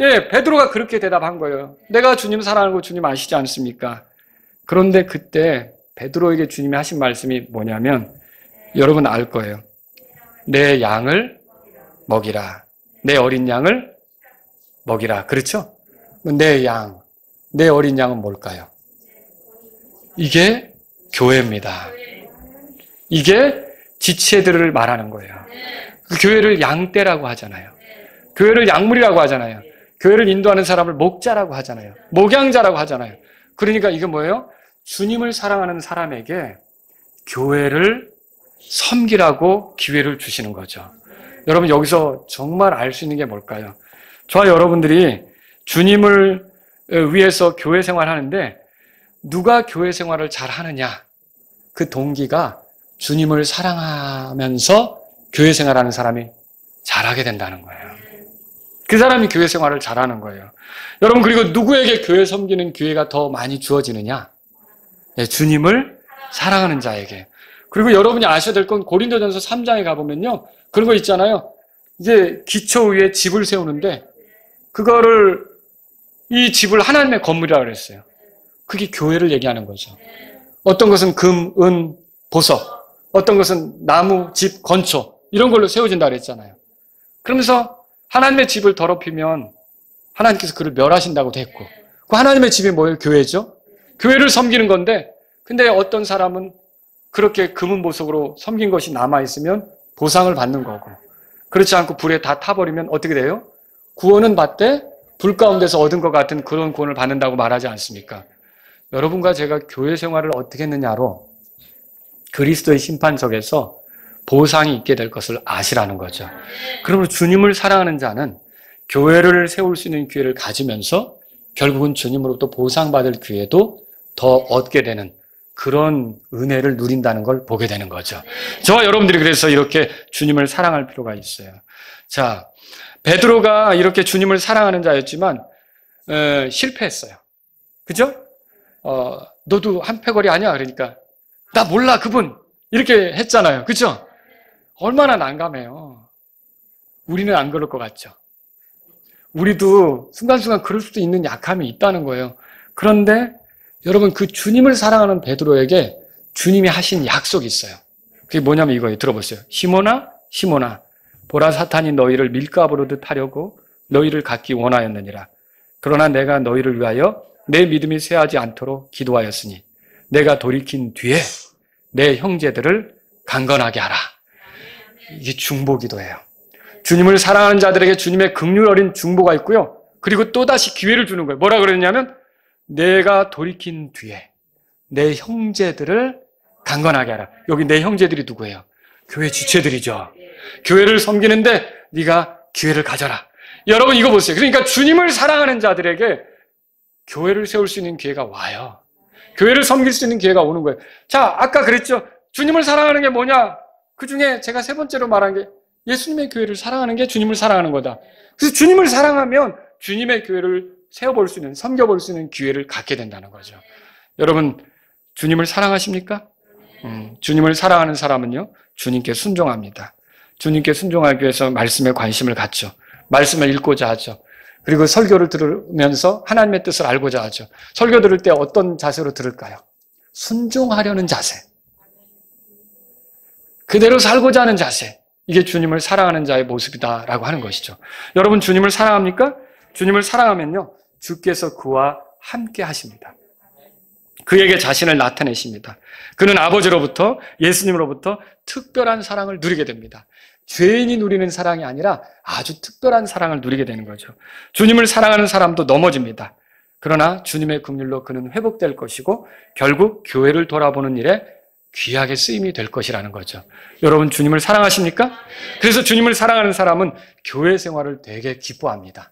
예, 베드로가 그렇게 대답한 거예요. 내가 주님 사랑하는 거 주님 아시지 않습니까? 그런데 그때 베드로에게 주님이 하신 말씀이 뭐냐면 여러분 알 거예요. 내 양을 먹이라. 내 어린 양을 먹이라. 그렇죠? 내 양, 내 어린 양은 뭘까요? 이게 교회입니다. 이게 지체들을 말하는 거예요. 그 교회를 양떼라고 하잖아요. 교회를 약물이라고 하잖아요. 교회를 인도하는 사람을 목자라고 하잖아요. 목양자라고 하잖아요. 그러니까 이게 뭐예요? 주님을 사랑하는 사람에게 교회를 섬기라고 기회를 주시는 거죠. 여러분, 여기서 정말 알 수 있는 게 뭘까요? 저와 여러분들이 주님을 위해서 교회 생활하는데 누가 교회 생활을 잘 하느냐? 그 동기가 주님을 사랑하면서 교회 생활하는 사람이 잘하게 된다는 거예요. 그 사람이 교회 생활을 잘하는 거예요. 여러분, 그리고 누구에게 교회 섬기는 기회가 더 많이 주어지느냐? 네, 주님을 사랑하는 자에게. 그리고 여러분이 아셔야 될 건 고린도전서 3장에 가보면요, 그런 거 있잖아요. 이제 기초 위에 집을 세우는데 그거를, 이 집을 하나님의 건물이라고 그랬어요. 그게 교회를 얘기하는 거죠. 어떤 것은 금, 은, 보석, 어떤 것은 나무, 집, 건초 이런 걸로 세워진다 그랬잖아요. 그러면서 하나님의 집을 더럽히면 하나님께서 그를 멸하신다고도 했고, 그 하나님의 집이 뭐예요? 교회죠. 교회를 섬기는 건데, 근데 어떤 사람은 그렇게 금은 보석으로 섬긴 것이 남아있으면 보상을 받는 거고, 그렇지 않고 불에 다 타버리면 어떻게 돼요? 구원은 받되 불 가운데서 얻은 것 같은 그런 구원을 받는다고 말하지 않습니까? 여러분과 제가 교회 생활을 어떻게 했느냐로 그리스도의 심판석에서 보상이 있게 될 것을 아시라는 거죠. 그러므로 주님을 사랑하는 자는 교회를 세울 수 있는 기회를 가지면서 결국은 주님으로부터 보상받을 기회도 더 얻게 되는 그런 은혜를 누린다는 걸 보게 되는 거죠. 저와 여러분들이 그래서 이렇게 주님을 사랑할 필요가 있어요. 자, 베드로가 이렇게 주님을 사랑하는 자였지만 실패했어요. 그죠? 너도 한패거리 아니야? 그러니까 나 몰라 그분 이렇게 했잖아요. 그죠? 얼마나 난감해요. 우리는 안 그럴 것 같죠? 우리도 순간순간 그럴 수도 있는 약함이 있다는 거예요. 그런데 여러분 그 주님을 사랑하는 베드로에게 주님이 하신 약속이 있어요. 그게 뭐냐면 이거예요. 들어보세요. 시몬아 시몬아 보라 사탄이 너희를 밀가부르듯 하려고 너희를 갖기 원하였느니라. 그러나 내가 너희를 위하여 내 믿음이 쇠하지 않도록 기도하였으니 내가 돌이킨 뒤에 내 형제들을 강건하게 하라. 이게 중보기도예요. 주님을 사랑하는 자들에게 주님의 긍휼 어린 중보가 있고요. 그리고 또다시 기회를 주는 거예요. 뭐라 그랬냐면 내가 돌이킨 뒤에 내 형제들을 강건하게 하라. 여기 내 형제들이 누구예요? 교회 지체들이죠. 교회를 섬기는데 네가 기회를 가져라. 여러분 이거 보세요. 그러니까 주님을 사랑하는 자들에게 교회를 세울 수 있는 기회가 와요. 교회를 섬길 수 있는 기회가 오는 거예요. 자, 아까 그랬죠. 주님을 사랑하는 게 뭐냐? 그 중에 제가 세 번째로 말한 게 예수님의 교회를 사랑하는 게 주님을 사랑하는 거다. 그래서 주님을 사랑하면 주님의 교회를 세워볼 수 있는, 섬겨볼 수 있는 기회를 갖게 된다는 거죠. 여러분, 주님을 사랑하십니까? 주님을 사랑하는 사람은요, 주님께 순종합니다. 주님께 순종하기 위해서 말씀에 관심을 갖죠. 말씀을 읽고자 하죠. 그리고 설교를 들으면서 하나님의 뜻을 알고자 하죠. 설교 들을 때 어떤 자세로 들을까요? 순종하려는 자세. 그대로 살고자 하는 자세. 이게 주님을 사랑하는 자의 모습이다라고 하는 것이죠. 여러분 주님을 사랑합니까? 주님을 사랑하면요. 주께서 그와 함께 하십니다. 그에게 자신을 나타내십니다. 그는 아버지로부터 예수님으로부터 특별한 사랑을 누리게 됩니다. 죄인이 누리는 사랑이 아니라 아주 특별한 사랑을 누리게 되는 거죠. 주님을 사랑하는 사람도 넘어집니다. 그러나 주님의 긍휼로 그는 회복될 것이고 결국 교회를 돌아보는 일에 귀하게 쓰임이 될 것이라는 거죠. 여러분 주님을 사랑하십니까? 그래서 주님을 사랑하는 사람은 교회 생활을 되게 기뻐합니다.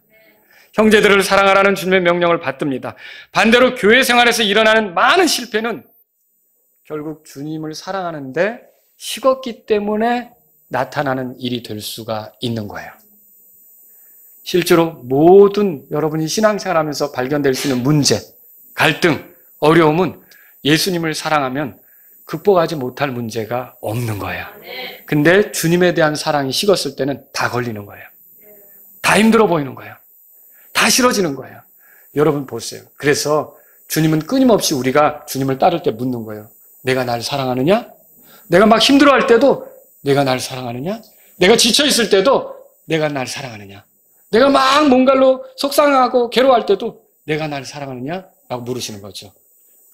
형제들을 사랑하라는 주님의 명령을 받듭니다. 반대로 교회 생활에서 일어나는 많은 실패는 결국 주님을 사랑하는데 식었기 때문에 나타나는 일이 될 수가 있는 거예요. 실제로 모든 여러분이 신앙생활하면서 발견될 수 있는 문제, 갈등, 어려움은 예수님을 사랑하면 극복하지 못할 문제가 없는 거예요. 근데 주님에 대한 사랑이 식었을 때는 다 걸리는 거예요. 다 힘들어 보이는 거예요. 다 싫어지는 거예요. 여러분 보세요. 그래서 주님은 끊임없이 우리가 주님을 따를 때 묻는 거예요. 내가 날 사랑하느냐? 내가 막 힘들어할 때도 내가 날 사랑하느냐? 내가 지쳐있을 때도 내가 날 사랑하느냐? 내가 막 뭔가로 속상하고 괴로워할 때도 내가 날 사랑하느냐? 라고 물으시는 거죠.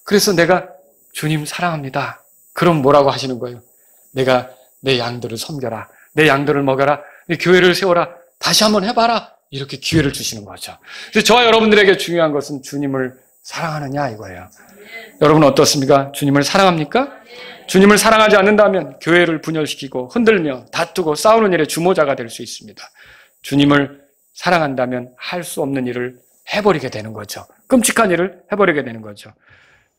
그래서 내가 주님 사랑합니다. 그럼 뭐라고 하시는 거예요? 내가 내 양들을 섬겨라. 내 양들을 먹여라. 내 교회를 세워라. 다시 한번 해봐라. 이렇게 기회를 주시는 거죠. 그래서 저와 여러분들에게 중요한 것은 주님을 사랑하느냐 이거예요. 여러분은 어떻습니까? 주님을 사랑합니까? 주님을 사랑하지 않는다면 교회를 분열시키고 흔들며 다투고 싸우는 일에 주모자가 될 수 있습니다. 주님을 사랑한다면 할 수 없는 일을 해버리게 되는 거죠. 끔찍한 일을 해버리게 되는 거죠.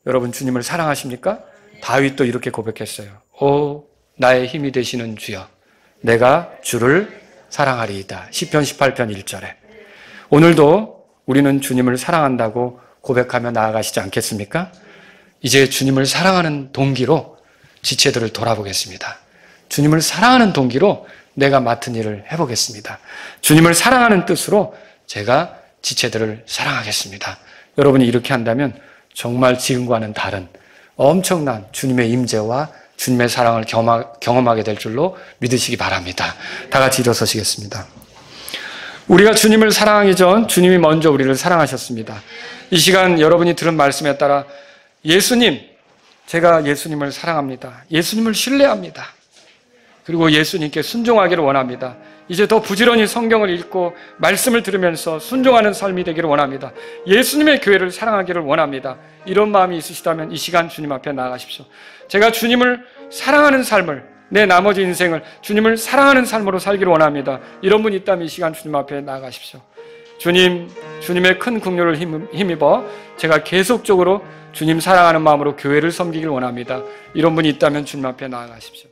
여러분 주님을 사랑하십니까? 다윗도 이렇게 고백했어요. 오 나의 힘이 되시는 주여 내가 주를 사랑하리이다. 시편 18편 1절에 오늘도 우리는 주님을 사랑한다고 고백하며 나아가시지 않겠습니까? 이제 주님을 사랑하는 동기로 지체들을 돌아보겠습니다. 주님을 사랑하는 동기로 내가 맡은 일을 해보겠습니다. 주님을 사랑하는 뜻으로 제가 지체들을 사랑하겠습니다. 여러분이 이렇게 한다면 정말 지금과는 다른 엄청난 주님의 임재와 주님의 사랑을 경험하게 될 줄로 믿으시기 바랍니다. 다 같이 일어서시겠습니다. 우리가 주님을 사랑하기 전 주님이 먼저 우리를 사랑하셨습니다. 이 시간 여러분이 들은 말씀에 따라 예수님, 제가 예수님을 사랑합니다. 예수님을 신뢰합니다. 그리고 예수님께 순종하기를 원합니다. 이제 더 부지런히 성경을 읽고 말씀을 들으면서 순종하는 삶이 되기를 원합니다. 예수님의 교회를 사랑하기를 원합니다. 이런 마음이 있으시다면 이 시간 주님 앞에 나아가십시오. 제가 주님을 사랑하는 삶을 내 나머지 인생을 주님을 사랑하는 삶으로 살기를 원합니다. 이런 분 있다면 이 시간 주님 앞에 나아가십시오. 주님, 주님의 큰 긍휼을 힘입어 제가 계속적으로 주님 사랑하는 마음으로 교회를 섬기길 원합니다. 이런 분이 있다면 주님 앞에 나아가십시오.